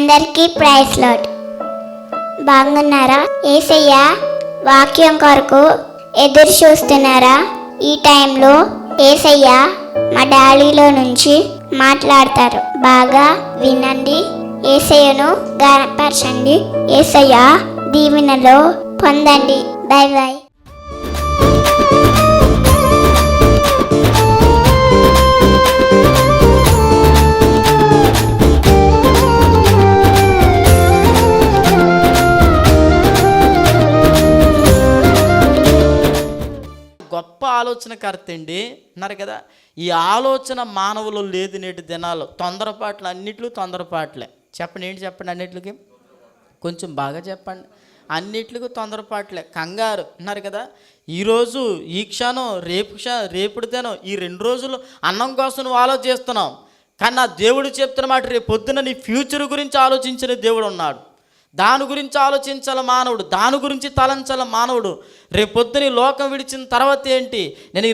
అందరికీ praise lord. బాగున్నారా? యేసయ్య వాక్యం కొరకు ఎదురు చూస్తున్నారా? ఈ టైంలో యేసయ్య మా డాడీలో నుంచి మాట్లాడతారు. బాగా వినండి. యేసయ్యను గణపరచండి. యేసయ్య దీవెనలో పొందండి. By by. గొప్ప ఆలోచనకర్త అండి అన్నారు కదా. ఈ ఆలోచన మానవులు లేదు నేటి దినాలు. తొందరపాట్లు, అన్నిట్లు తొందరపాట్లే. చెప్పండి, ఏంటి చెప్పండి? అన్నిటికి కొంచెం బాగా చెప్పండి. అన్నిటికి తొందరపాట్లే, కంగారు అన్నారు కదా. ఈరోజు ఈ క్షణం, రేపుడితేనో ఈ 2 రోజులు అన్నం కోసం నువ్వు ఆలోచిస్తున్నావు. కానీ నా దేవుడు చెప్తున్న మాట, రేపు పొద్దున నీ ఫ్యూచర్ గురించి ఆలోచించిన దేవుడు ఉన్నాడు. దాని గురించి ఆలోచించాల మానవుడు, దాని గురించి తలంచాల మానవుడు. రేపొద్దుని లోకం విడిచిన తర్వాత ఏంటి? నేను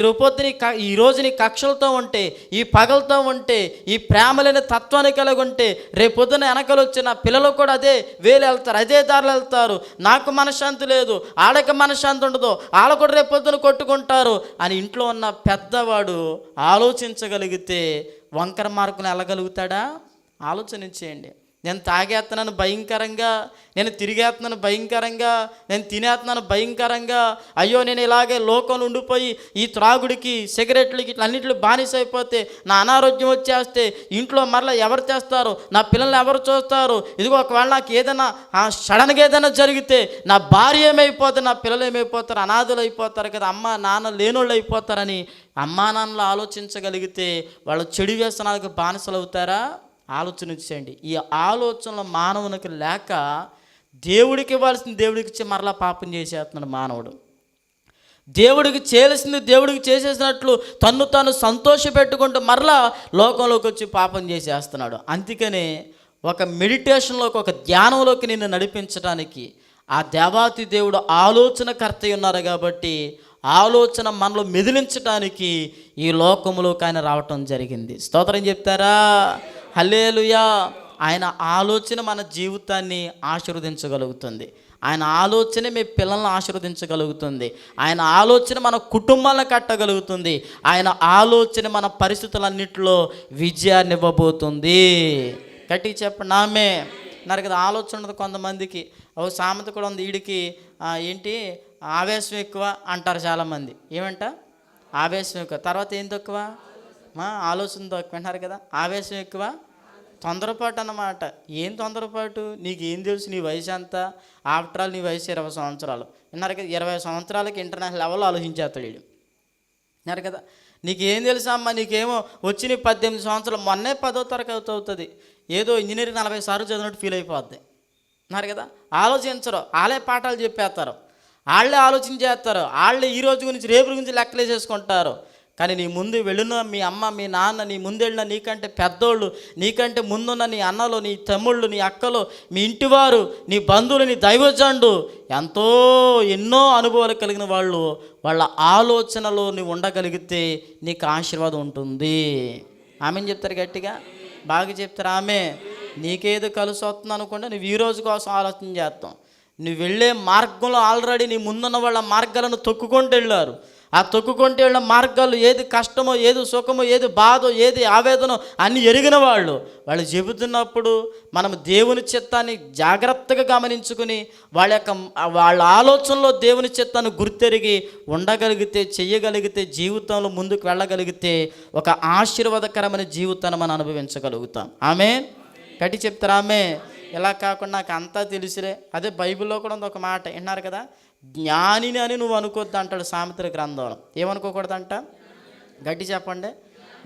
ఈ రోజు నీ కక్షలతో ఉంటే, ఈ పగలతో ఉంటే, ఈ ప్రేమలేని తత్వాన్ని కలిగి ఉంటే, రేపొద్దున వెనకలు వచ్చిన పిల్లలు కూడా అదే వేలు వెళ్తారు, అదే దారిలో వెళ్తారు. నాకు మనశ్శాంతి లేదు, ఆడకి మనశ్శాంతి ఉండదు, ఆడ కూడా రేపొద్దున కొట్టుకుంటారు అని ఇంట్లో ఉన్న పెద్దవాడు ఆలోచించగలిగితే వంకర మార్గం వెళ్ళగలుగుతాడా? ఆలోచనించేయండి. నేను తాగేస్తున్నాను భయంకరంగా, నేను తిరిగేస్తున్నాను భయంకరంగా, నేను తినేస్తున్నాను భయంకరంగా, అయ్యో నేను ఇలాగే లోకంలో ఉండిపోయి ఈ త్రాగుడికి, సిగరెట్లకి, ఇట్లా అన్నింటిలో బానిస అయిపోతే నా అనారోగ్యం వచ్చేస్తే ఇంట్లో మరలా ఎవరు చేస్తారు? నా పిల్లల్ని ఎవరు చూస్తారు? ఇదిగో ఒకవేళ నాకు ఏదైనా సడన్గా ఏదైనా జరిగితే నా భార్య ఏమైపోతుంది, నా పిల్లలు ఏమైపోతారు? అనాథులు అయిపోతారు కదా, అమ్మ నాన్న లేనోళ్ళు అయిపోతారని అమ్మా నాన్నలు ఆలోచించగలిగితే వాళ్ళు చెడు వ్యసనాలకు బానిసలు అవుతారా? ఆలోచనించండి. ఈ ఆలోచనలు మానవునికి లేక దేవుడికి ఇవ్వాల్సింది దేవుడికి ఇచ్చి మరలా పాపం చేసేస్తున్నాడు మానవుడు. దేవుడికి చేయాల్సింది దేవుడికి చేసేసినట్లు తన్ను తాను సంతోష పెట్టుకుంటూ మరలా లోకంలోకి వచ్చి పాపం చేసేస్తున్నాడు. అందుకనే ఒక మెడిటేషన్లోకి, ఒక ధ్యానంలోకి నిన్ను నడిపించడానికి ఆ దేవాతి దేవుడు ఆలోచనకర్త ఉన్నారు కాబట్టి ఆలోచన మనలో మెదిలించడానికి ఈ లోకంలోకి ఆయన రావటం జరిగింది. స్తోత్రం చెప్తారా? హల్లెలూయా. ఆయన ఆలోచన మన జీవితాన్ని ఆశీర్వదించగలుగుతుంది. ఆయన ఆలోచన మీ పిల్లల్ని ఆశీర్వదించగలుగుతుంది. ఆయన ఆలోచన మన కుటుంబాలను కట్టగలుగుతుంది. ఆయన ఆలోచన మన పరిస్థితులన్నింటిలో విజయాన్ని ఇవ్వబోతుంది. గట్టిగా చెప్పండి ఆమె. నాకు కదా ఆలోచన ఉండదు కొంతమందికి. ఓ సామెత కూడా ఉంది, వీడికి ఏంటి ఆవేశం ఎక్కువ అంటారు చాలామంది. ఏమంట? ఆవేశం ఎక్కువ. తర్వాత ఏం తక్కువ? ఆలోచన తక్కువ అంటారు కదా. ఆవేశం ఎక్కువ, తొందరపాటు అన్నమాట. ఏం తొందరపాటు? నీకు ఏం తెలుసు? నీ వయసు ఎంత? ఆఫ్టర్ ఆల్ నీ వయసు 20 సంవత్సరాలు. విన్నారు కదా. 20 సంవత్సరాలకి ఇంటర్నేషనల్ లెవెల్లో ఆలోచించేస్తాడు వీడు. విన్నారు కదా. నీకేం తెలుసా అమ్మ? నీకేమో వచ్చి నీ 18 సంవత్సరాలు, మొన్నే 10వ తరగతి అవుతుంది, ఏదో ఇంజనీరింగ్ 40 సార్లు చదివినట్టు ఫీల్ అయిపోద్ది. విన్నారు కదా. ఆలోచించరు, వాళ్ళే పాఠాలు చెప్పేస్తారు, వాళ్ళే ఆలోచించేస్తారు, వాళ్ళే ఈ రోజు గురించి రేపు గురించి లెక్కలేసేసుకుంటారు. కానీ నీ ముందు వెళ్ళిన మీ అమ్మ, మీ నాన్న, నీ ముందు వెళ్ళిన నీకంటే పెద్దోళ్ళు, నీకంటే ముందున్న నీ అన్నలు, నీ తమ్ముళ్ళు, నీ అక్కలు, మీ ఇంటివారు, నీ బంధువులు, నీ దైవజనుడు, ఎన్నో అనుభవాలు కలిగిన వాళ్ళు, వాళ్ళ ఆలోచనలో నువ్వు ఉండగలిగితే నీకు ఆశీర్వాదం ఉంటుంది. ఆమెను చెప్తారు గట్టిగా, బాగా చెప్తారు ఆమె. నీకేదో కలిసి వస్తుంది అనుకుంటే నువ్వు ఈ రోజు కోసం ఆలోచన చేస్తాం. నువ్వు వెళ్ళే మార్గంలో ఆల్రెడీ నీ ముందున్న వాళ్ళ మార్గాలను తొక్కుకుంటూ వెళ్ళారు. ఆ తొక్కుకుంటూ వెళ్ళిన మార్గాలు ఏది కష్టమో, ఏది సుఖమో, ఏది బాధో, ఏది ఆవేదనో అన్నీ ఎరిగిన వాళ్ళు చెబుతున్నప్పుడు మనం దేవుని చిత్తాన్ని జాగ్రత్తగా గమనించుకుని వాళ్ళ ఆలోచనలో దేవుని చిత్తాన్ని గుర్తెరిగి ఉండగలిగితే, చెయ్యగలిగితే, జీవితంలో ముందుకు వెళ్ళగలిగితే ఒక ఆశీర్వాదకరమైన జీవితాన్ని మనం అనుభవించగలుగుతాం. ఆమె గట్టి చెప్తారా? ఆమె. ఇలా కాకుండా నాకు అంతా తెలుసులే. అదే బైబిల్లో కూడా ఉంది ఒక మాట, విన్నారు కదా. జ్ఞానిని అని నువ్వు అనుకోవద్దు అంటాడు సామెతల గ్రంథంలో. ఏమనుకోకూడదంట? గట్టి చెప్పండి.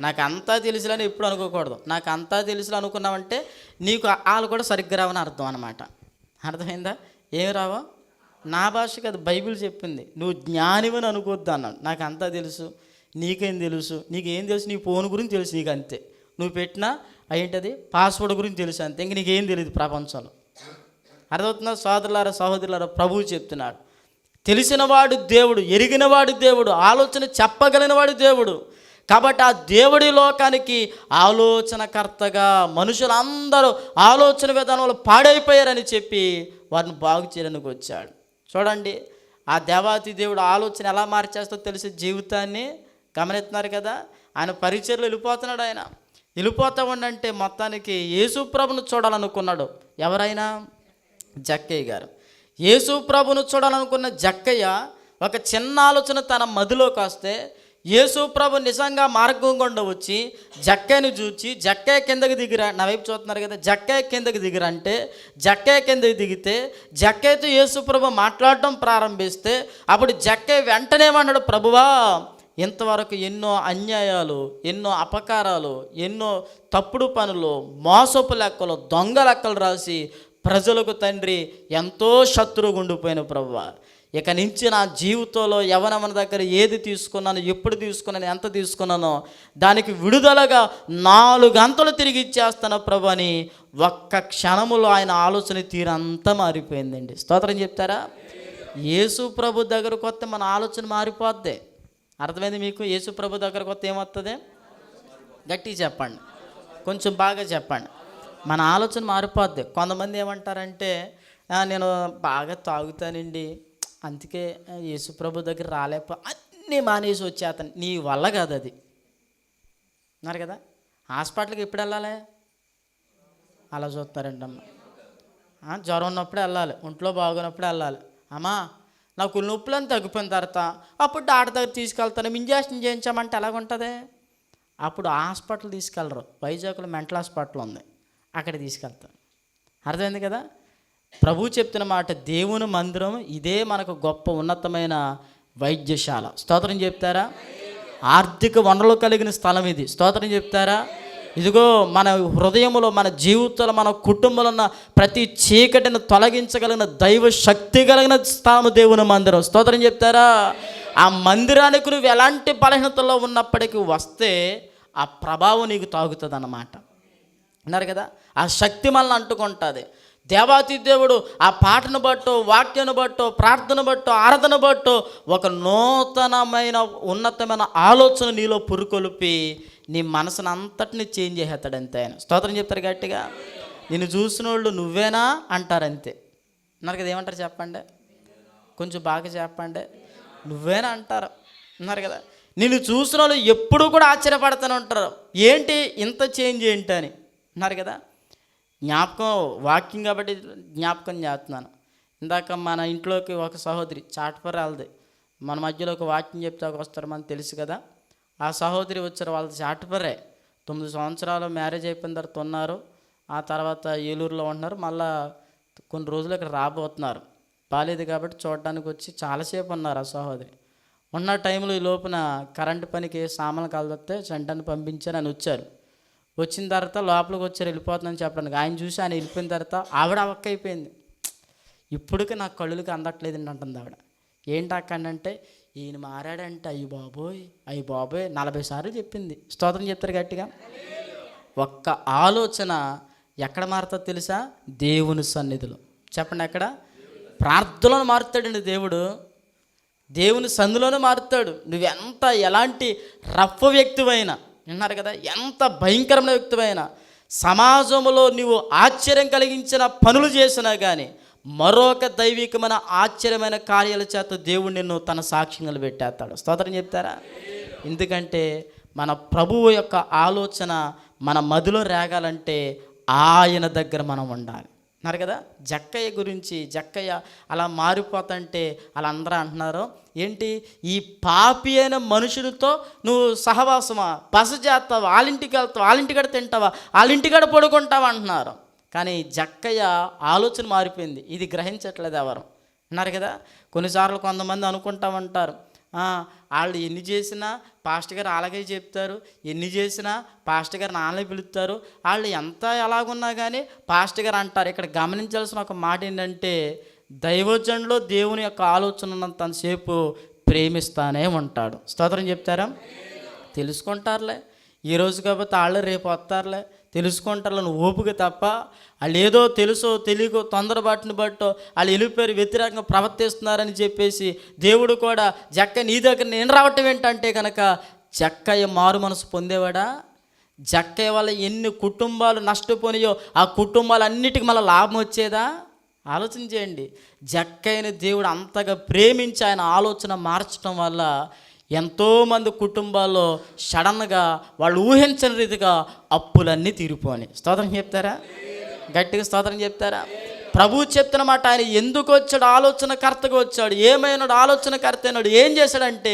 నాకు అంతా తెలుసులని ఎప్పుడు అనుకోకూడదు. నాకు అంతా తెలుసులు అనుకున్నావంటే నీకు వాళ్ళు కూడా సరిగ్గా రావని అర్థం అనమాట. అర్థమైందా? ఏమి రావో? నా భాష కాదు, బైబిల్ చెప్పింది. నువ్వు జ్ఞానివని అనుకోవద్దు అన్నాడు. నాకు అంతా తెలుసు, నీకేం తెలుసు? నీకేం తెలుసు? నీ ఫోన్ గురించి తెలుసు నీకు, అంతే. నువ్వు పెట్టినా ఏంటది పాస్వర్డ్ గురించి తెలుసు, అంతే. ఇంక నీకేం తెలియదు ప్రపంచంలో. అర్థమవుతుందా? సోదరులారా, సహోదరులారా, ప్రభువు చెప్తున్నాడు, తెలిసినవాడు దేవుడు, ఎరిగినవాడు దేవుడు, ఆలోచన చెప్పగలిగినవాడు దేవుడు. కాబట్టి ఆ దేవుడి లోకానికి ఆలోచనకర్తగా మనుషులందరూ ఆలోచన విధానంలో పాడైపోయారని చెప్పి వారిని బాగు చేయడానికి వచ్చాడు. చూడండి, ఆ దేవాతి దేవుడు ఆలోచన ఎలా మార్చేస్తో తెలిసి జీవితాన్ని గమనిస్తున్నారు కదా. ఆయన పరిచర్లు వెళ్ళిపోతున్నాడు. ఆయన వెళ్ళిపోతా ఉండంటే మొత్తానికి యేసు ప్రభును చూడాలనుకున్నాడు. ఎవరైనా? జక్కయ్య గారు. యేసు ప్రభును చూడాలనుకున్న జక్కయ్య ఒక చిన్న ఆలోచన తన మదిలోకి వస్తే యేసు ప్రభు నిజంగా మార్గం గుండా వచ్చి జక్కయ్యను చూచి, జక్కయ్య కిందకి దిగిరా, నా వైపు చూస్తున్నారు కదా, జక్కయ్య కిందకి దిగిరా అంటే జక్కయ్య కిందకి దిగితే జక్కయ్యతో యేసు ప్రభు మాట్లాడటం ప్రారంభిస్తే అప్పుడు జక్కయ్య వెంటనే ఏమన్నాడు, ప్రభువా ఇంతవరకు ఎన్నో అన్యాయాలు, ఎన్నో అపకారాలు, ఎన్నో తప్పుడు పనులు, మోసపు లెక్కలు, దొంగ లెక్కలు రాసి ప్రజలకు తండ్రి ఎంతో శత్రువుగా ఉండిపోయిన ప్రభువా, ఇక నుంచి నా జీవితంలో ఎవరెవరి దగ్గర ఏది తీసుకున్నాను, ఎప్పుడు తీసుకున్నాను, ఎంత తీసుకున్నానో దానికి విడుదలగా 4 గంటలు తిరిగి ఇచ్చేస్తాను ప్రభు అని ఒక్క క్షణములో ఆయన ఆలోచన తీరంతా మారిపోయిందండి. స్తోత్రం చెప్తారా? యేసు ప్రభు దగ్గరకు వస్తే మన ఆలోచన మారిపోద్ది. అర్థమైంది మీకు? యేసు ప్రభు దగ్గరకు వస్తే ఏమవుతుంది? గట్టిగా చెప్పండి, కొంచెం బాగా చెప్పండి. మన ఆలోచన మారిపోద్ది. కొంతమంది ఏమంటారంటే నేను బాగా తాగుతానండి, అందుకే యేసు ప్రభు దగ్గర అన్నీ మానేసి వచ్చేస్తాను. నీ వల్ల కాదు అది. అన్నారు కదా. హాస్పిటల్కి ఎప్పుడు వెళ్ళాలి? అలా చూస్తారండి అమ్మ. జ్వరం ఉన్నప్పుడు వెళ్ళాలి, ఒంట్లో బాగున్నప్పుడు వెళ్ళాలి. అమ్మా నాకు నొప్పులను తగ్గిపోయిన తర్వాత అప్పుడు డాక్టర్ దగ్గర తీసుకెళ్తాను, ఇంజక్షన్ చేయించామంటే ఎలాగుంటుంది? అప్పుడు హాస్పిటల్ తీసుకెళ్ళరు. వైజాగ్లో మెంటల్ హాస్పిటల్ ఉంది, అక్కడ తీసుకెళ్తాను. అర్థమైంది కదా. ప్రభు చెప్తున్న మాట, దేవుని మందిరం ఇదే మనకు గొప్ప ఉన్నతమైన వైద్యశాల. స్తోత్రం చెప్తారా? ఆర్థిక వనరులు కలిగిన స్థలం ఇది. స్తోత్రం చెప్తారా? ఇదిగో మన హృదయంలో, మన జీవితంలో, మన కుటుంబంలో ఉన్న ప్రతి చీకటిని తొలగించగలిగిన దైవ శక్తి కలిగిన స్థానం దేవుని మందిరం. స్తోత్రం చెప్తారా? ఆ మందిరానికి నువ్వు ఎలాంటి బలహీనతలో ఉన్నప్పటికీ వస్తే ఆ ప్రభావం నీకు తాగుతుంది అన్నమాట. అన్నారు కదా. ఆ శక్తి మనల్ని అంటుకుంటుంది. దేవాతి దేవుడు ఆ పాటను బట్టో, వాక్యాన్ని బట్టో, ప్రార్థన బట్టో, ఆరాధన బట్టో ఒక నూతనమైన ఉన్నతమైన ఆలోచన నీలో పురుకొల్పి నీ మనసును అంతటిని చేంజ్ చేసేస్తాడు అంతే ఆయన. స్తోత్రం చెప్తారు గట్టిగా. నిన్ను చూసిన వాళ్ళు నువ్వేనా అంటారు అంతే. అన్నారు కదా. ఏమంటారు చెప్పండి, కొంచెం బాగా చెప్పండి. నువ్వేనా అంటారు. అన్నారు కదా. నిన్ను చూసిన వాళ్ళు ఎప్పుడు కూడా ఆశ్చర్యపడుతూనే ఉంటారు, ఏంటి ఇంత చేంజ్ ఏంటి అని. అన్నారు కదా. జ్ఞాపకం, వాకింగ్ కాబట్టి జ్ఞాపకం చేస్తున్నాను. ఇందాక మన ఇంట్లోకి ఒక సహోదరి చాట్పర్ వాళ్ళది, మన మధ్యలో ఒక వాకింగ్ చెప్తే వస్తారు, మనకు తెలుసు కదా. ఆ సహోదరి వచ్చారు, వాళ్ళది చాట్పరే. 9 సంవత్సరాలు మ్యారేజ్ అయిపోయిన తర్వాత ఉన్నారు. ఆ తర్వాత ఏలూరులో ఉంటున్నారు. మళ్ళా కొన్ని రోజులు ఇక్కడ రాబోతున్నారు. బాలేదు కాబట్టి చూడడానికి వచ్చి చాలాసేపు ఉన్నారు ఆ సహోదరి. ఉన్న టైంలో ఈ లోపున కరెంటు పనికి సామాన్లు కలదొస్తే చెంటని పంపించారు అని వచ్చారు. వచ్చిన తర్వాత లోపలికి వచ్చారు, వెళ్ళిపోతుందని చెప్పడానికి. ఆయన చూసి ఆయన వెళ్ళిపోయిన తర్వాత ఆవిడ అవక్క అయిపోయింది. ఇప్పటికీ నాకు కళ్ళుకి అందట్లేదండి అంటుంది ఆవిడ. ఏంటి అక్కంటే, ఈయన మారాడంటే అయ్యి బాబోయ్ 40 సార్లు చెప్పింది. స్తోత్రం చెప్తారు గట్టిగా. ఒక్క ఆలోచన ఎక్కడ మారుతుందో తెలుసా? దేవుని సన్నిధిలో. చెప్పండి ఎక్కడ? ప్రార్థనలో మారుతాడండి దేవుడు. దేవుని సన్నిధిలోనే మారుతాడు. నువ్వెంత ఎలాంటి రఫ్ వ్యక్తివైనా, విన్నారు కదా, ఎంత భయంకరమైన వ్యక్తివైనా, సమాజంలో నువ్వు ఆశ్చర్యం కలిగించిన పనులు చేసినా కానీ మరొక దైవికమైన ఆశ్చర్యమైన కార్యాల చేత దేవుడు నిన్ను తన సాక్ష్యంగా పెట్టేస్తాడు. స్తోత్రం చెప్తారా? ఎందుకంటే మన ప్రభువు యొక్క ఆలోచన మన మదిలో రేగాలంటే ఆయన దగ్గర మనం ఉండాలి. అన్నారు కదా. జక్కయ్య గురించి, జక్కయ్య అలా మారిపోతుంటే వాళ్ళందరూ అంటున్నారు, ఏంటి ఈ పాపి అయిన మనుషులతో నువ్వు సహవాసమా, బస చేస్తావా, వాళ్ళింటికి వెళ్తావా, వాళ్ళింటికాడ తింటావా, వాళ్ళింటికాడ పడుకుంటావా అంటున్నారు. కానీ జక్కయ్య ఆలోచన మారిపోయింది. ఇది గ్రహించట్లేదు ఎవరు. అన్నారు కదా. కొన్నిసార్లు కొంతమంది అనుకుంటామంటారు, వాళ్ళు ఎన్ని చేసినా పాస్టర్ గారు అలాగే చెప్తారు, ఎన్ని చేసినా పాస్టర్ గారు నాన్నలే పిలుస్తారు, వాళ్ళు ఎంత ఎలాగున్నా కానీ పాస్టర్ గారు అంటారు. ఇక్కడ గమనించాల్సిన ఒక మాట ఏంటంటే, దైవజనులో దేవుని యొక్క ఆలోచన ఉన్నంతసేపు ప్రేమిస్తానే ఉంటాడు. స్తోత్రం చెప్తారా? తెలుసుకుంటారులే, ఈరోజు కాకపోతే వాళ్ళు రేపు వస్తారులే, తెలుసుకుంటారు నువ్వు ఓపిక తప్ప. వాళ్ళు ఏదో తెలుసో తెలియకో తొందరబాటుని బట్టో వాళ్ళు వెళ్ళిపోయారు, వ్యతిరేకంగా ప్రవర్తిస్తున్నారని చెప్పేసి దేవుడు కూడా జక్క నీ దగ్గర నేను రావటం ఏంటంటే కనుక జక్కయ్య మారు మనసు పొందేవాడా? జక్కయ్య వల్ల ఎన్ని కుటుంబాలు నష్టపోయాయో ఆ కుటుంబాలన్నిటికీ మళ్ళీ లాభం వచ్చేదా? ఆలోచన చేయండి. జక్కయ్యని దేవుడు అంతగా ప్రేమించి ఆయన ఆలోచన మార్చడం వల్ల ఎంతోమంది కుటుంబాల్లో సడన్గా వాళ్ళు ఊహించని రీతిగా అప్పులన్నీ తీరిపోయి. స్తోత్రం చెప్తారా? గట్టిగా స్తోత్రం చెప్తారా? ప్రభువు చెప్తున్నమాట, ఆయన ఎందుకు వచ్చాడు? ఆలోచనకర్తగా వచ్చాడు. ఏమైనాడు? ఆలోచనకర్త అయినాడు. ఏం చేశాడంటే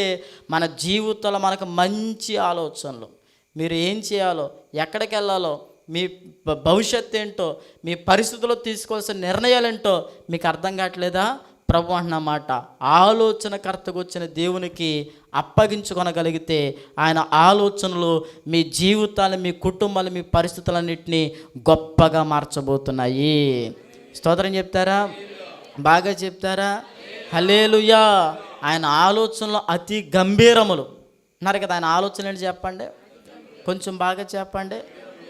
మన జీవితంలో మనకు మంచి ఆలోచనలు, మీరు ఏం చేయాలో, ఎక్కడికి వెళ్ళాలో, మీ భవిష్యత్తు ఏంటో, మీ పరిస్థితుల్లో తీసుకోవాల్సిన నిర్ణయాలు ఏంటో మీకు అర్థం కావట్లేదా? ప్రభు అన్నమాట ఆలోచనకర్తకు వచ్చిన దేవునికి అప్పగించుకొనగలిగితే ఆయన ఆలోచనలు మీ జీవితాలు, మీ కుటుంబాలు, మీ పరిస్థితులన్నింటినీ గొప్పగా మార్చబోతున్నాయి. స్తోత్రం చెప్తారా? బాగా చెప్తారా? హల్లెలూయా. ఆయన ఆలోచనలు అతి గంభీరములు అన్నారు కదా. ఆయన ఆలోచన ఏంటి చెప్పండి, కొంచెం బాగా చెప్పండి.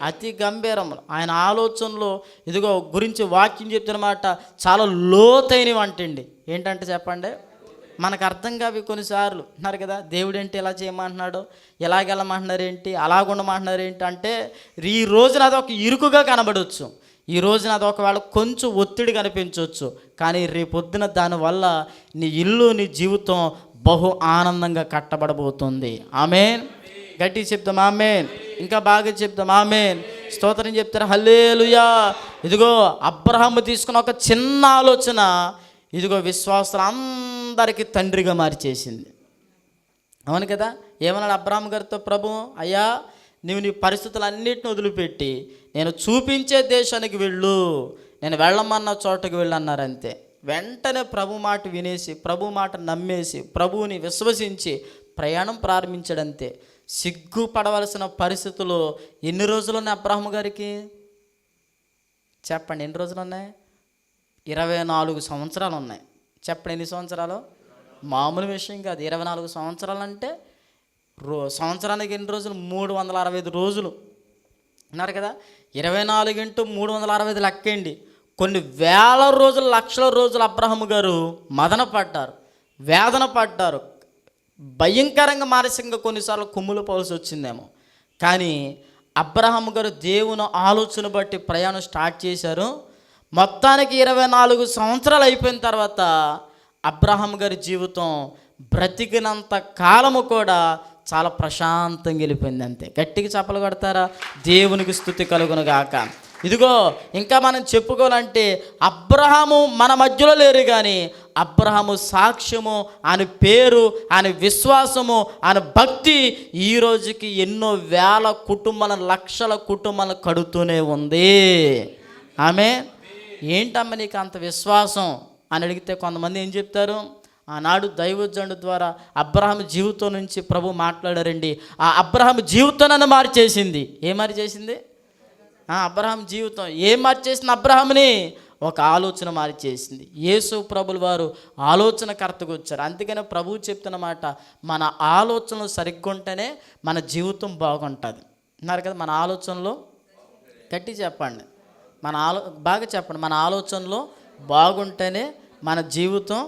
అతి గంభీరములు. ఆయన ఆలోచనలు ఇదిగో గురించి వాక్యం చెప్తున్నమాట చాలా లోతైనవి అంటండి. ఏంటంటే చెప్పండి, మనకు అర్థం కావి కొన్నిసార్లు. అన్నారు కదా, దేవుడు ఏంటి ఇలా చేయమంటున్నాడు, ఎలాగెళ్ళమంటున్నారు ఏంటి, అలాగుండమంటున్నారు ఏంటి అంటే ఈ రోజున అది ఒక ఇరుకుగా కనబడవచ్చు, ఈ రోజున అది ఒకవేళ కొంచెం ఒత్తిడి కనిపించవచ్చు, కానీ రేపొద్దున దానివల్ల నీ ఇల్లు, నీ జీవితం బహు ఆనందంగా కట్టబడబోతుంది. ఆమేన్. గట్టిగా చెప్తాం ఆమేన్. ఇంకా బాగా చెప్తాం ఆమేన్. స్తోత్రం చెప్తారు. హల్లెలూయా. ఇదిగో అబ్రహాము తీసుకున్న ఒక చిన్న ఆలోచన ఇదిగో విశ్వాసులు అందరికీ తండ్రిగా మార్చేసింది. అవును కదా. ఏమన్నాడు అబ్రహాము గారితో ప్రభు? అయ్యా, నీవు నీ పరిస్థితులన్నిటిని వదిలిపెట్టి నేను చూపించే దేశానికి వెళ్ళు, నేను వెళ్ళమన్న చోటకి వెళ్ళు అన్నారు. అంతే. వెంటనే ప్రభు మాట వినేసి, ప్రభు మాట నమ్మేసి, ప్రభువుని విశ్వసించి ప్రయాణం ప్రారంభించాడంతే. సిగ్గుపడవలసిన పరిస్థితులు ఎన్ని రోజులు ఉన్నాయి అబ్రహాము గారికి చెప్పండి? ఎన్ని రోజులు ఉన్నాయి? 24 సంవత్సరాలు ఉన్నాయి. చెప్పండి ఎన్ని సంవత్సరాలు? మామూలు విషయం కాదు. 24 సంవత్సరాలు అంటే సంవత్సరానికి ఎన్ని రోజులు? 365 రోజులు అన్నారు కదా. 24 × 365 లెక్కండి. కొన్ని వేల రోజులు, లక్షల రోజులు అబ్రహాము గారు మదన పడ్డారు, వేదన పడ్డారు, భయంకరంగా మానసికంగా కొన్నిసార్లు కుమ్ములు పోవాల్సి వచ్చిందేమో. కానీ అబ్రహాము గారు దేవుని ఆలోచన బట్టి ప్రయాణం స్టార్ట్ చేశారు. మొత్తానికి 24 సంవత్సరాలు అయిపోయిన తర్వాత అబ్రహాము గారి జీవితం బ్రతికినంత కాలము కూడా చాలా ప్రశాంతంగా వెళ్ళిపోయింది. అంతే. గట్టిగా చప్పలు కొడతారా? దేవునికి స్తుతి కలుగును గాక. ఇదిగో ఇంకా మనం చెప్పుకోవాలంటే అబ్రహాము మన మధ్యలో లేరు, కానీ అబ్రహాము సాక్ష్యము, ఆయన పేరు, ఆయన విశ్వాసము, ఆయన భక్తి ఈ రోజుకి ఎన్నో వేల కుటుంబాలను, లక్షల కుటుంబాలను కడుతూనే ఉంది. ఆమె ఏంటమ్మా నీకు అంత విశ్వాసం అని అడిగితే కొంతమంది ఏం చెప్తారు? ఆనాడు దైవజనుడు ద్వారా అబ్రహాము జీవితం నుంచి ప్రభు మాట్లాడారండి. ఆ అబ్రహాము జీవితాన్ని మార్చేసింది. ఏం మార్చేసింది? అబ్రహాం జీవితం ఏం మార్చేసింది? అబ్రహాముని ఒక ఆలోచన మార్చేసింది. యేసు ప్రభుల వారు ఆలోచనకర్తకు వచ్చారు. అందుకనే ప్రభువు చెప్తున్నమాట, మన ఆలోచనలు సరిగ్గా ఉంటేనే మన జీవితం బాగుంటుంది అన్నారు కదా. మన ఆలోచనలో గట్టి చెప్పండి, బాగా చెప్పండి, మన ఆలోచనలో బాగుంటేనే మన జీవితం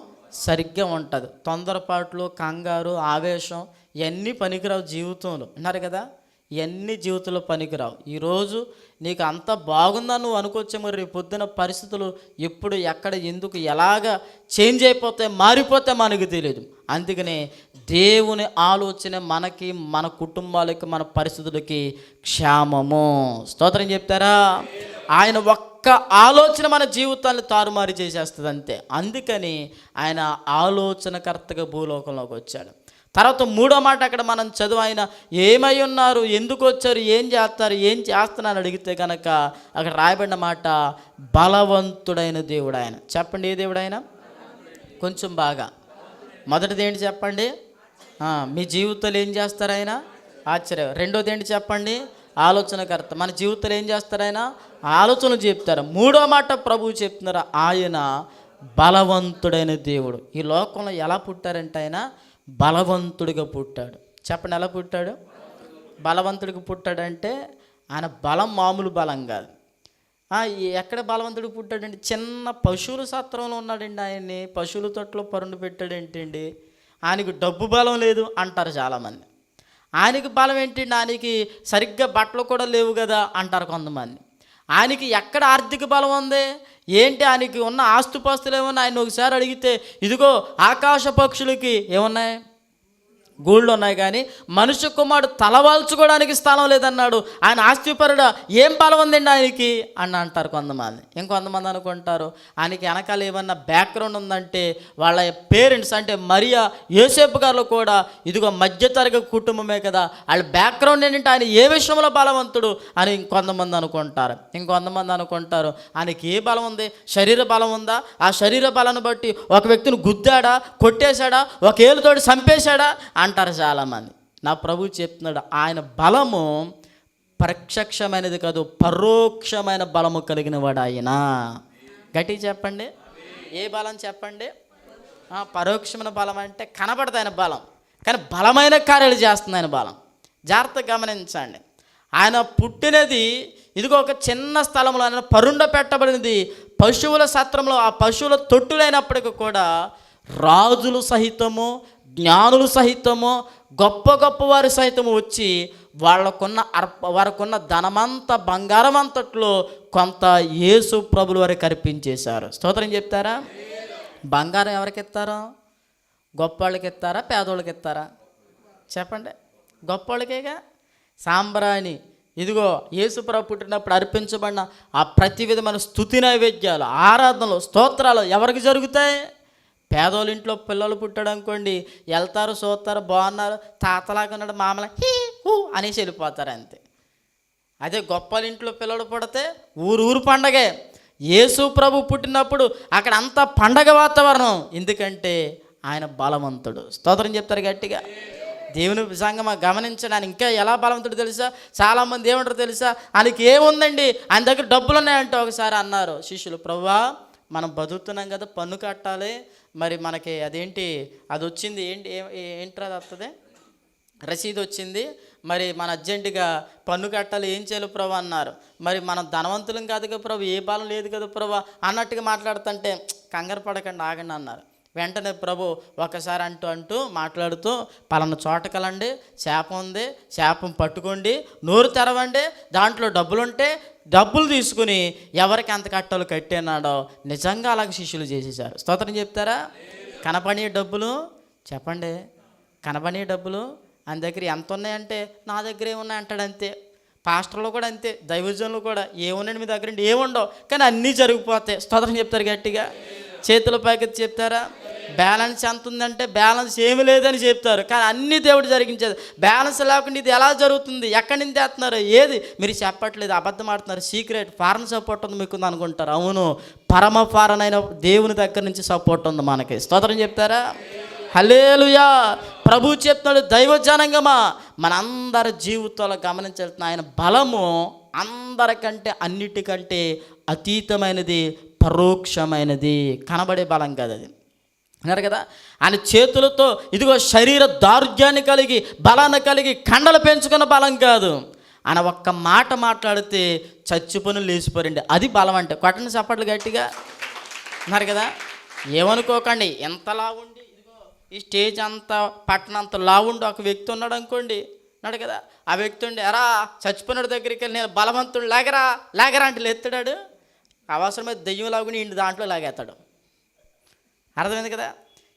సరిగ్గా ఉంటుంది. తొందరపాట్లు, కంగారు, ఆవేశం ఇవన్నీ పనికిరావు జీవితంలో అన్నారు కదా. ఇవన్నీ జీవితంలో పనికిరావు. ఈరోజు నీకు అంత బాగుందని నువ్వు అనుకోవచ్చేమో, రేపు పొద్దున పరిస్థితులు ఎప్పుడు, ఎక్కడ, ఎందుకు, ఎలాగ చేంజ్ అయిపోతాయి, మారిపోతాయి మనకు తెలియదు. అందుకనే దేవుని ఆలోచన మనకి, మన కుటుంబాలకి, మన పరిస్థితులకి క్షేమము. స్తోత్రం చెప్తారా? ఆయన ఒక్క ఆలోచన మన జీవితాన్ని తారుమారు చేసేస్తుంది అంతే. అందుకని ఆయన ఆలోచనకర్తగా భూలోకంలోకి వచ్చాడు. తర్వాత మూడో మాట అక్కడ మనం చదువు, ఆయన ఏమై ఉన్నారు, ఎందుకు వచ్చారు, ఏం చేస్తారు, ఏం చేస్తున్నారు అడిగితే కనుక అక్కడ రాయబడిన మాట బలవంతుడైన దేవుడు ఆయన. చెప్పండి, ఏ దేవుడు ఆయన? కొంచెం బాగా. మొదటిది ఏంటి చెప్పండి? మీ జీవితంలో ఏం చేస్తారు ఆయన? ఆశ్చర్యం. రెండోది ఏంటి చెప్పండి? ఆలోచనకర్త. మన జీవితంలో ఏం చేస్తారు ఆయన? ఆలోచనలు చెప్తారు. మూడో మాట ప్రభువు చెప్తున్నారు, ఆయన బలవంతుడైన దేవుడు. ఈ లోకంలో ఎలా పుట్టారంటే ఆయన బలవంతుడిగా పుట్టాడు. చెప్పండి, ఎలా పుట్టాడు? బలవంతుడికి పుట్టాడంటే ఆయన బలం మామూలు బలం కాదు. ఎక్కడ బలవంతుడికి పుట్టాడండి? చిన్న పశువుల సత్రంలో ఉన్నాడండి. ఆయన్ని పశువుల తొట్లో పరుండు పెట్టాడేంటండి? ఆయనకు డబ్బు బలం లేదు అంటారు చాలామంది. ఆయనకి బలం ఏంటండి, ఆయనకి సరిగ్గా బట్టలు కూడా లేవు కదా అంటారు కొంతమంది. ఆయనకి ఎక్కడ ఆర్థిక బలం ఉంది ఏంటి, ఆయనకి ఉన్న ఆస్తుపాస్తులు ఏమన్నా ఆయన ఒకసారి అడిగితే ఇదిగో ఆకాశ పక్షులకి ఏమున్నాయి, గూళ్ళు ఉన్నాయి, కానీ మనుష్య కుమారుడు తలవాల్చుకోవడానికి స్థలం లేదన్నాడు. ఆయన ఆస్తిపరుడా, ఏం బలం ఉందండి ఆయనకి అని అంటారు కొంతమంది. ఇంకొంతమంది అనుకుంటారు ఆయనకి వెనకాల ఏమన్నా బ్యాక్గ్రౌండ్ ఉందంటే వాళ్ళ పేరెంట్స్ అంటే మరియా యోసేపు గారు కూడా ఇదిగో మధ్యతరగతి కుటుంబమే కదా, వాళ్ళ బ్యాక్గ్రౌండ్ ఏంటంటే ఆయన ఏ విషయంలో బలవంతుడు అని ఇంకొంతమంది అనుకుంటారు. ఇంకొంతమంది అనుకుంటారు ఆయనకి ఏ బలం ఉంది, శరీర బలం ఉందా, ఆ శరీర బలాన్ని బట్టి ఒక వ్యక్తిని గుద్దాడా, కొట్టేశాడా, ఒక ఏలుతోటి చంపేశాడా అంటారు చాలామంది. నా ప్రభువు చెప్తున్నాడు ఆయన బలము ప్రత్యక్షమైనది కాదు, పరోక్షమైన బలము కలిగిన వాడు ఆయన. గట్టిగా చెప్పండి, ఏ బలం చెప్పండి? పరోక్షమైన బలం అంటే కనబడదు ఆయన బలం, కానీ బలమైన కార్యాలు చేస్తుంది ఆయన బలం. జాగ్రత్తగా గమనించండి. ఆయన పుట్టినది ఇదిగో ఒక చిన్న స్థలంలో, ఆయన పరుండ పెట్టబడినది పశువుల సత్రంలో, ఆ పశువుల తొట్టులైనప్పటికీ కూడా రాజులు సహితము, జ్ఞానులు సహితము, గొప్ప గొప్ప వారి సహితము వచ్చి వారికున్న ధనమంతా, బంగారం అంతట్లో కొంత యేసు ప్రభుల వారికి అర్పించేశారు. స్తోత్రం చెప్తారా? బంగారం ఎవరికి ఇస్తారో? గొప్ప వాళ్ళకి ఇస్తారా, పేదోళ్ళకి ఇస్తారా? చెప్పండి. గొప్ప వాళ్ళకేగా. సాంబ్రాణి ఇదిగో యేసు ప్రభు పుట్టినప్పుడు అర్పించబడిన ఆ ప్రతి విధమైన స్తుతి నైవేద్యాలు, ఆరాధనలు, స్తోత్రాలు ఎవరికి జరుగుతాయి? పేదోళ్ళ ఇంట్లో పిల్లలు పుట్టాడు అనుకోండి, వెళ్తారు, చూస్తారు, బాగున్నారు, తాతలాగా ఉన్నాడు, మామల హీ హూ అనేసి వెళ్ళిపోతారు అంతే. అదే గొప్పల ఇంట్లో పిల్లలు పుడితే ఊరు పండగే. యేసు ప్రభు పుట్టినప్పుడు అక్కడ అంతా పండగ వాతావరణం, ఎందుకంటే ఆయన బలవంతుడు. స్తోత్రం చెప్తారు గట్టిగా. దేవుని సంగమా గమనించడానికి ఇంకా ఎలా బలవంతుడు తెలుసా? చాలామంది ఏమంటారు తెలుసా, ఆయనకి ఏముందండి, ఆయన దగ్గర డబ్బులు ఉన్నాయంటే ఒకసారి అన్నారు శిష్యులు, ప్రభువా మనం బతుకుతున్నాం కదా, పన్ను కట్టాలి, మరి మనకి అదేంటి అది వచ్చింది, ఏంట్రా అది వస్తుంది, రసీదు వచ్చింది, మరి మన అర్జెంటుగా పన్ను కట్టాలి, ఏం చేయాలి ప్రభు అన్నారు. మరి మనం ధనవంతులం కాదు కదా ప్రభు, ఏ బలం లేదు కదా ప్రభు అన్నట్టుగా మాట్లాడుతుంటే కంగారు పడకండి, ఆగండి అన్నారు. వెంటనే ప్రభు ఒకసారి అంటూ మాట్లాడుతూ, పలానా చోటకలండి శాపం ఉంది, శాపం పట్టుకోండి, నోరు తెరవండి, దాంట్లో డబ్బులుంటే డబ్బులు తీసుకుని ఎవరికి ఎంత కట్టాలో కట్టేనాడో. నిజంగా అలాగే శిష్యులు చేసేసారు. స్తోత్రం చెప్తారా? కనపడే డబ్బులు చెప్పండి, కనపడే డబ్బులు ఆయన దగ్గర ఎంత ఉన్నాయంటే నా దగ్గర ఏమున్నాయి అంటాడు అంతే. పాస్టర్లు కూడా అంతే, దైవజనులు కూడా ఏమున్నాయండి మీ దగ్గర ఏముండవు, కానీ అన్నీ జరిగిపోతాయి. స్తోత్రం చెప్తారు గట్టిగా. చేతుల పైకి చెప్తారా? బ్యాలెన్స్ ఎంత ఉందంటే బ్యాలెన్స్ ఏమి లేదని చెప్తారు, కానీ అన్నీ దేవుడు జరిగించేది. బ్యాలెన్స్ లేకుండా ఇది ఎలా జరుగుతుంది, ఎక్కడి నుంచి తెస్తున్నారు, ఏది మీరు చెప్పట్లేదు, అబద్ధం ఆడుతున్నారు, సీక్రెట్ ఫారెన్ సపోర్ట్ ఉంది మీకు అనుకుంటారు. అవును, పరమ ఫారెన్ అయిన దేవుని దగ్గర నుంచి సపోర్ట్ ఉంది మనకి. స్తోత్రం చెప్తారా? హల్లెలూయా. ప్రభు చెప్తున్నాడు, దైవజనంగమా మనందరి జీవితాల్లో గమనించాల్సిన ఆయన బలము అందరికంటే అన్నిటికంటే అతీతమైనది, పరోక్షమైనది, కనబడే బలం కాదు అది. అన్నారు కదా, ఆయన చేతులతో ఇదిగో శరీర దారుఢ్యాన్ని కలిగి, బలాన్ని కలిగి, కండలు పెంచుకున్న బలం కాదు. ఆయన ఒక్క మాట మాట్లాడితే చచ్చిపోని లేచిపోరండి, అది బలం అంటే. కొట్టని చప్పట్లు గట్టిగా. అన్నారు కదా, ఏమనుకోకండి, ఎంతలా ఉండి ఇదిగో ఈ స్టేజ్ అంతా పట్టణంత లావుండి ఒక వ్యక్తి ఉన్నాడు అనుకోండి, అన్నాడు కదా, ఆ వ్యక్తి ఉండి ఎరా చచ్చిపోయినాడు దగ్గరికి వెళ్ళి నేను బలవంతుడు లేగరా అంటే లేస్తాడు. అవసరమైతే దెయ్యం లాగుని ఇంటి దాంట్లో లాగేస్తాడు. అర్థమైంది కదా.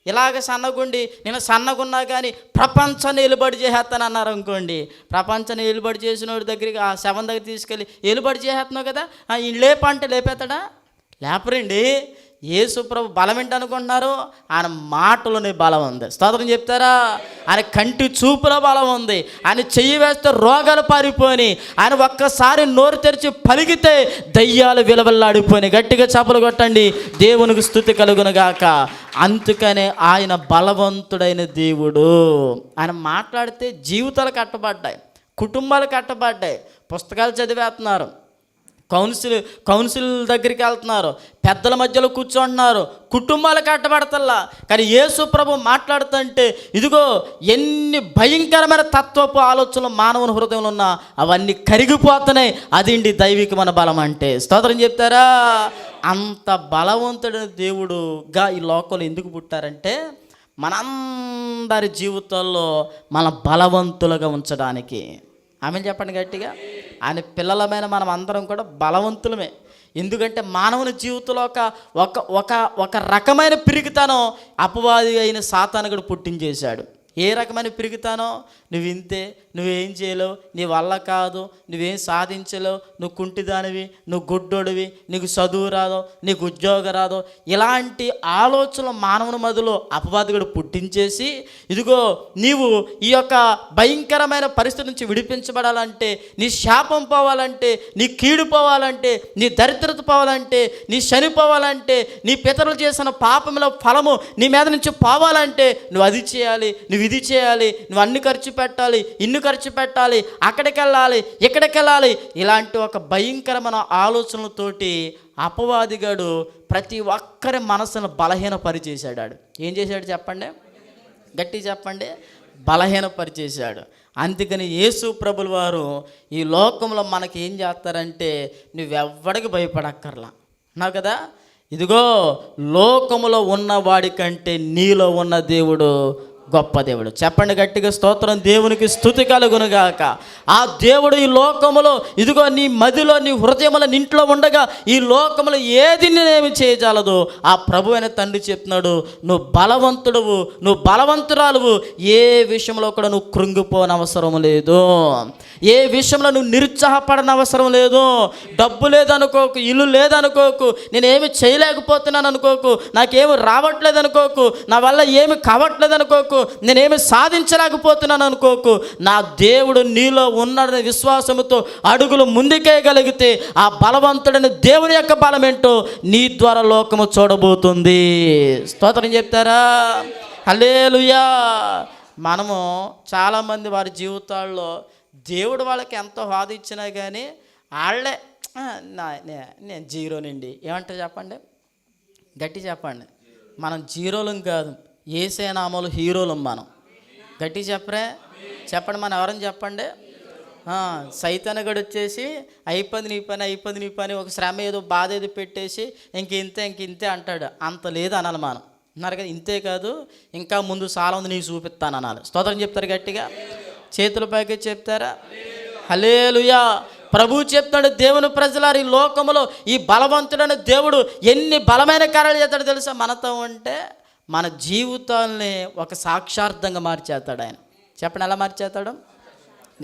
ఇలాగ సన్నగుండి నేను సన్నగున్నా కానీ ప్రపంచాన్ని ఎలుబడి చేసేస్తాను అన్నారు అనుకోండి, ప్రపంచాన్ని ఎలుబడి చేసిన వాడి దగ్గరికి ఆ శవం దగ్గర తీసుకెళ్ళి ఎలుబడి చేసేస్తున్నావు కదా, ఈ లేపంటే లేపేస్తాడా? లేపరండి. యేసు ప్రభు బలం ఏంటనుకుంటున్నారు? ఆయన మాటలోనే బలం ఉంది. స్తోత్రం చెప్తారా? ఆయన కంటి చూపుల బలం ఉంది. ఆయన చెయ్యి వేస్తే రోగాలు పారిపోయి, ఆయన ఒక్కసారి నోరు తెరిచి పలికితే దయ్యాలు విలవల్లాడిపోయి. గట్టిగా చప్పలు కొట్టండి, దేవునికి స్తుతి కలుగునుగాక. అందుకనే ఆయన బలవంతుడైన దేవుడు. ఆయన మాట్లాడితే జీవితాలు కట్టబడ్డాయి, కుటుంబాలు కట్టబడ్డాయి, పుస్తకాలు చదివేస్తున్నారు, కౌన్సిల్ దగ్గరికి వెళ్తున్నారు, పెద్దల మధ్యలో కూర్చుంటున్నారు, కుటుంబాలు కట్టబడతల్లా. కానీ యేసు ప్రభు మాట్లాడుతుంటే ఇదిగో ఎన్ని భయంకరమైన తత్వపు ఆలోచనలు మానవుని హృదయంలో ఉన్నా అవన్నీ కరిగిపోతున్నాయి. అదిండి దైవికమైన బలం అంటే. స్తోత్రం చెప్తారా? అంత బలవంతుడైన దేవుడుగా ఈ లోకంలో ఎందుకు పుట్టారంటే మనందరి జీవితాల్లో మన బలవంతులుగా ఉంచడానికి. ఆమె చెప్పండి గట్టిగా. ఆయన పిల్లలమైన మనం అందరం కూడా బలవంతులమే. ఎందుకంటే మానవుని జీవితంలో ఒక ఒక ఒక రకమైన పిరికితనం అపవాది అయిన సాతానుడు పుట్టించేశాడు. ఏ రకమైన పిరికితనం? నువ్వు ఇంతే, నువ్వేం చేయలేవు, నీ వల్ల కాదు, నువ్వేం సాధించలేవు, నువ్వు కుంటిదానివి, నువ్వు గుడ్డోడివి, నీకు చదువు రాదో, నీకు ఉద్యోగం రాదో, ఇలాంటి ఆలోచనలు మానవుని మధ్యలో అపవాదికుడు పుట్టించేసి, ఇదిగో నీవు ఈ యొక్క భయంకరమైన పరిస్థితి నుంచి విడిపించబడాలంటే, నీ శాపం పోవాలంటే, నీ కీడు పోవాలంటే, నీ దరిద్రత పోవాలంటే, నీ శని పోవాలంటే, నీ పితరులు చేసిన పాపముల ఫలము నీ మీద నుంచి పోవాలంటే నువ్వు అది చేయాలి, నువ్వు ఇది చేయాలి, నువ్వు అన్ని ఖర్చు పెట్టాలి, ఇన్ని ఖర్చు పెట్టాలి, అక్కడికి వెళ్ళాలి, ఇక్కడికి వెళ్ళాలి. ఇలాంటి ఒక భయంకరమైన ఆలోచనలతోటి అపవాదిగాడు ప్రతి ఒక్కరి మనసును బలహీనపరిచేశాడు. ఏం చేశాడు చెప్పండి, గట్టి చెప్పండి, బలహీనపరిచేశాడు. అందుకని యేసు ప్రభుల వారు ఈ లోకంలో మనకి ఏం చేస్తారంటే, నువ్వెవ్వడికి భయపడక్కర్లా అన్నావు కదా. ఇదిగో లోకములో ఉన్నవాడి కంటే నీలో ఉన్న దేవుడు గొప్ప దేవుడు. చెప్పండి గట్టిగా స్తోత్రం. దేవునికి స్తుతి కలుగునుగాక. ఆ దేవుడు ఈ లోకములో ఇదిగో నీ మదిలో, నీ హృదయములో, ఇంట్లో ఉండగా ఈ లోకములో ఏది నేనేమి చేయజాలదు. ఆ ప్రభు అయిన తండ్రి చెప్తున్నాడు, నువ్వు బలవంతుడువు, నువ్వు బలవంతురాలువు. ఏ విషయంలో కూడా నువ్వు కృంగిపోని అవసరం లేదు, ఏ విషయంలో నువ్వు నిరుత్సాహపడని అవసరం లేదు. డబ్బు లేదనుకోకు, ఇల్లు లేదనుకోకు, నేనేమి చేయలేకపోతున్నాను అనుకోకు, నాకేమి రావట్లేదు అనుకోకు, నా వల్ల ఏమి కావట్లేదు అనుకోకు, నేనేమి సాధించలేకపోతున్నాను అనుకోకు. నా దేవుడు నీలో ఉన్నాడనే విశ్వాసంతో అడుగులు ముందుకేయగలిగితే ఆ బలవంతుడని దేవుని యొక్క బలం ఏంటో నీ ద్వారా లోకము చూడబోతుంది. స్తోత్రం చెప్తారా? హల్లెలూయా. మనము చాలామంది వారి జీవితాల్లో దేవుడు వాళ్ళకి ఎంతో హోదా ఇచ్చినా కానీ వాళ్ళే నేను జీరోనండి ఏమంటారు చెప్పండి, గట్టి చెప్పండి. మనం జీరోలం కాదు, యేసయ్య నామములో హీరోలం మనం. గట్టి చెప్పరే, చెప్పండి. మనం ఎవరని చెప్పండి. సైతానుగాడు వచ్చేసి అయిపోయింది నీ పని, అయిపోయింది నీ పని, ఒక శ్రమ ఏదో బాధ ఏదో పెట్టేసి ఇంకింతే అంటాడు. అంత లేదు అనాలి మనం. అన్నారు కదా, ఇంతే కాదు ఇంకా ముందు చాలా ఉంది నీకు చూపిస్తాను అనాలి. స్తోత్రం చెప్తారు గట్టిగా, చేతుల పైకి చెప్తారా? హల్లెలూయా. ప్రభువు చెప్తాడు, దేవుని ప్రజలారు ఈ లోకములో ఈ బలవంతుడైన దేవుడు ఎన్ని బలమైన కార్యాలు చేస్తాడో తెలుసా? మనతో ఉంటే మన జీవితాల్ని ఒక సాక్షార్థంగా మార్చేస్తాడు ఆయన. చెప్పండి, ఎలా మార్చేస్తాడు?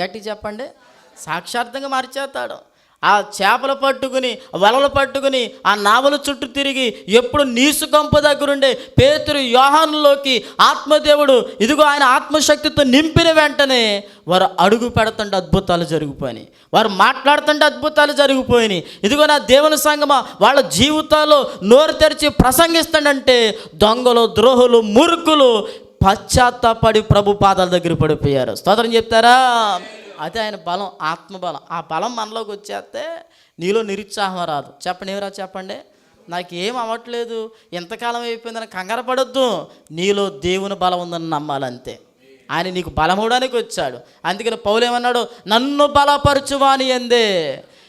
గట్టి చెప్పండి. సాక్షార్థంగా మార్చేస్తాడు. ఆ చేపలు పట్టుకుని, వలలు పట్టుకుని, ఆ నావల చుట్టూ తిరిగి ఎప్పుడు నీసు కంపు దగ్గరుండే పేతురు యోహానులోకి ఆత్మదేవుడు ఇదిగో ఆయన ఆత్మశక్తితో నింపిన వెంటనే వారు అడుగు పెడుతుంటే అద్భుతాలు జరిగిపోయినాయి, వారు మాట్లాడుతుంటే అద్భుతాలు జరిగిపోయినాయి. ఇదిగో నా దేవుని సంగమా, వాళ్ళ జీవితాల్లో నోరు తెరిచి ప్రసంగిస్తాడంటే దొంగలు, ద్రోహులు, మూర్ఖులు పశ్చాత్తాపడి ప్రభు పాదాల దగ్గర పడిపోయారు. స్తోత్రం చెప్తారా? అదే ఆయన బలం, ఆత్మబలం. ఆ బలం మనలోకి వచ్చేస్తే నీలో నిరుత్సాహం రాదు. చెప్పండి, ఎవరా చెప్పండి. నాకేం అవ్వట్లేదు, ఎంతకాలం అయిపోయిందని కంగారు పడొద్దు. నీలో దేవుని బలం ఉందని నమ్మాలంతే. ఆయన నీకు బలమవడానికి వచ్చాడు. అందుకని పౌలు ఏమన్నాడు, నన్ను బలపరచువాని ఎందే.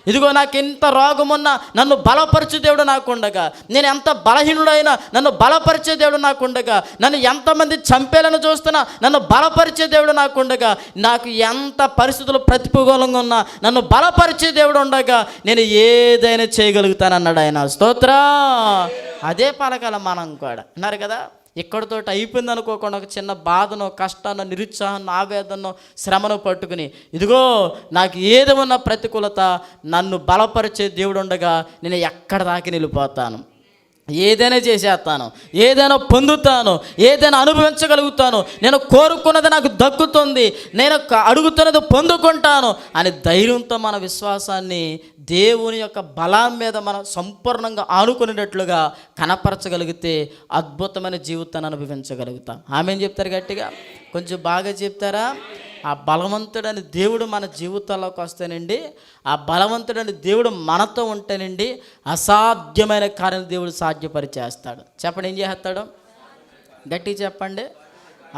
ఇదిగో నాకు ఎంత రోగమున్నా నన్ను బలపరిచే దేవుడు నాకుండగా, నేను ఎంత బలహీనుడైనా నన్ను బలపరిచే దేవుడు నాకుండగా, నన్ను ఎంతమంది చంపేయాలని చూస్తున్నా నన్ను బలపరిచే దేవుడు నాకుండగా, నాకు ఎంత పరిస్థితులు ప్రతికూలంగా ఉన్నా నన్ను బలపరిచే దేవుడు ఉండగా నేను ఏదైనా చేయగలుగుతానన్నాడు ఆయన. స్తోత్రం. అదే పలకాల మనం కూడా. అన్నారు కదా, ఇక్కడితో అయిపోయింది అనుకోకుండా ఒక చిన్న బాధనో, కష్టాన్నో, నిరుత్సాహాన్ని, ఆవేదనో, శ్రమను పట్టుకుని ఇదిగో నాకు ఏది ఉన్న ప్రతికూలత నన్ను బలపరిచే దేవుడు ఉండగా నేను ఎక్కడ దాకా వెళ్ళిపోతాను, ఏదైనా చేసేస్తాను, ఏదైనా పొందుతాను, ఏదైనా అనుభవించగలుగుతాను, నేను కోరుకున్నది నాకు దక్కుతుంది, నేను అడుగుతున్నది పొందుకుంటాను అని ధైర్యంతో మన విశ్వాసాన్ని దేవుని యొక్క బలం మీద మనం సంపూర్ణంగా ఆనుకునేటట్లుగా కనపరచగలిగితే అద్భుతమైన జీవితాన్ని అనుభవించగలుగుతాం. ఆమెం చెప్తారు గట్టిగా, కొంచెం బాగా చెప్తారా? ఆ బలవంతుడని దేవుడు మన జీవితాల్లోకి వస్తేనండి, ఆ బలవంతుడని దేవుడు మనతో ఉంటేనండి అసాధ్యమైన కార్యం దేవుడు సాధ్యపరిచేస్తాడు. చెప్పండి, ఏం చేస్తాడు? గట్టి చెప్పండి.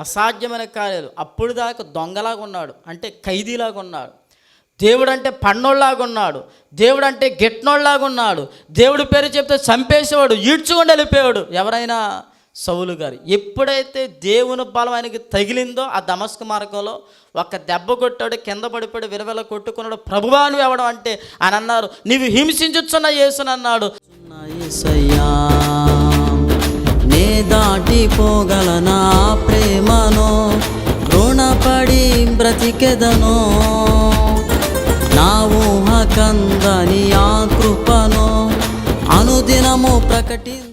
అసాధ్యమైన కార్యాలు. అప్పుడు దాకా దొంగలాగా ఉన్నాడు, అంటే ఖైదీలాగా ఉన్నాడు. దేవుడు అంటే పన్నోళ్ళలాగా ఉన్నాడు, దేవుడు అంటే గిట్నోళ్ళలాగా ఉన్నాడు. దేవుడి పేరు చెప్తే చంపేసేవాడు, ఈడ్చుకొని వెళ్ళిపోయాడు. ఎవరైనా సౌలు గారు ఎప్పుడైతే దేవుని బలం ఆయనకి తగిలిందో ఆ దమస్కు మార్గంలో ఒక దెబ్బ కొట్టాడు, కింద పడిపోయాడు, విలవిల కొట్టుకున్నాడు. ప్రభువా నువ్వు ఎవడం అంటే ఆయన అన్నారు, నీవు హింసించుచున్న యేసుని అన్నాడు. యేసయ్యా నే దాటిపోగలనా ప్రేమను, రుణపడి బ్రతికెదను, నా ఊహ కందని ఆ కృపను అనుదినము ప్రకటింతు.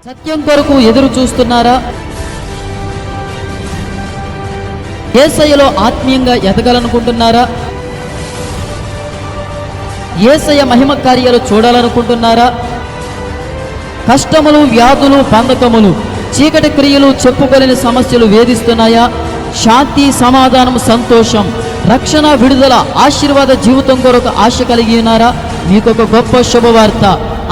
సత్యం కొరకు ఎదురు చూస్తున్నారా? యేసయ్యలో ఆత్మీయంగా ఎదగాలనుకుంటున్నారా? యేసయ్య మహిమ కార్యాలు చూడాలనుకుంటున్నారా? కష్టములు, వ్యాధులు, బంధకములు, చీకటి క్రియలు, చెప్పుకోలేని సమస్యలు వేధిస్తున్నాయా? శాంతి, సమాధానం, సంతోషం, రక్షణ, విడుదల, ఆశీర్వాద జీవితం కొరకు ఆశ కలిగి ఉన్నారా? మీకొక గొప్ప శుభవార్త.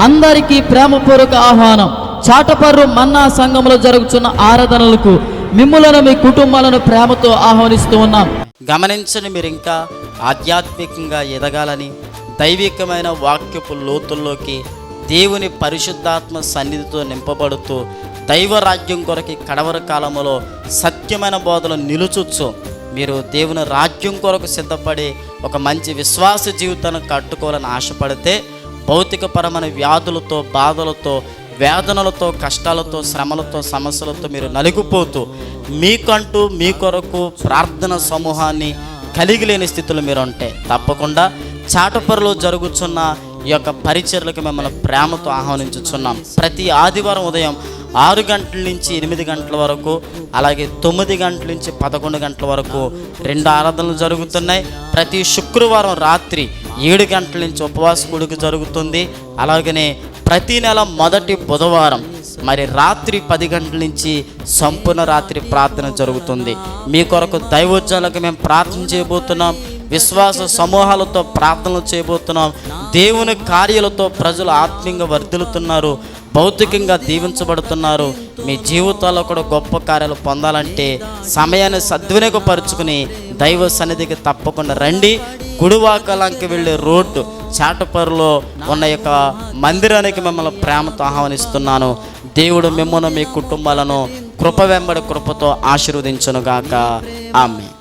అందరికీ ప్రేమపూర్వక ఆహ్వానం. చాటపర్రు మన్నా సంఘంలో జరుగుతున్న ఆరాధనలకు మిమ్ములను, మీ కుటుంబాలను ప్రేమతో ఆహ్వానిస్తూ ఉన్నాం. గమనించండి, మీరు ఇంకా ఆధ్యాత్మికంగా ఎదగాలని, దైవికమైన వాక్యపు లోతుల్లోకి దేవుని పరిశుద్ధాత్మ సన్నిధితో నింపబడుతూ దైవరాజ్యం కొరకు కడవర కాలంలో సత్యమైన బోధలు నిలుచుచ్చు మీరు దేవుని రాజ్యం కొరకు సిద్ధపడి ఒక మంచి విశ్వాస జీవితాన్ని కట్టుకోవాలని ఆశపడితే భౌతికపరమైన వ్యాధులతో, బాధలతో, వేదనలతో, కష్టాలతో, శ్రమలతో, సమస్యలతో మీరు నలిగిపోతూ మీకంటూ మీ కొరకు ప్రార్థన సమూహాన్ని కలిగి లేని స్థితిలో మీరు ఉంటే తప్పకుండా చాటపర్రులో జరుగుతున్న ఈ యొక్క పరిచర్లకు మిమ్మల్ని ప్రేమతో ఆహ్వానించుచున్నాం. ప్రతి ఆదివారం ఉదయం 6 గంటల నుంచి 8 గంటల వరకు, అలాగే 9 గంటల నుంచి 11 గంటల వరకు 2 ఆరాధనలు జరుగుతున్నాయి. ప్రతి శుక్రవారం రాత్రి 7 గంటల నుంచి ఉపవాస కూడిక జరుగుతుంది. అలాగనే ప్రతి నెల మొదటి బుధవారం మరి రాత్రి 10 గంటల నుంచి సంపూర్ణ రాత్రి ప్రార్థన జరుగుతుంది. మీ కొరకు దైవోజ్జాలకు మేము ప్రార్థన చేయబోతున్నాం. విశ్వాస సమూహాలతో ప్రార్థనలు చేయబోతున్నాం. దేవుని కార్యాలతో ప్రజలు ఆత్మీయంగా వర్ధిల్లుతున్నారు, భౌతికంగా దీవించబడుతున్నారు. మీ జీవితాల్లో కూడా గొప్ప కార్యాలు పొందాలంటే సమయాన్ని సద్వినియోగపరుచుకుని దైవ సన్నిధికి తప్పకుండా రండి. గుడివాకలంకి వెళ్ళే రోడ్డు చాటపర్రులో ఉన్న యొక్క మందిరానికి మిమ్మల్ని ప్రేమతో ఆహ్వానిస్తున్నాను. దేవుడు మిమ్మల్ని, మీ కుటుంబాలను కృప వెంబడి కృపతో ఆశీర్వదించునుగాక. ఆమేన్.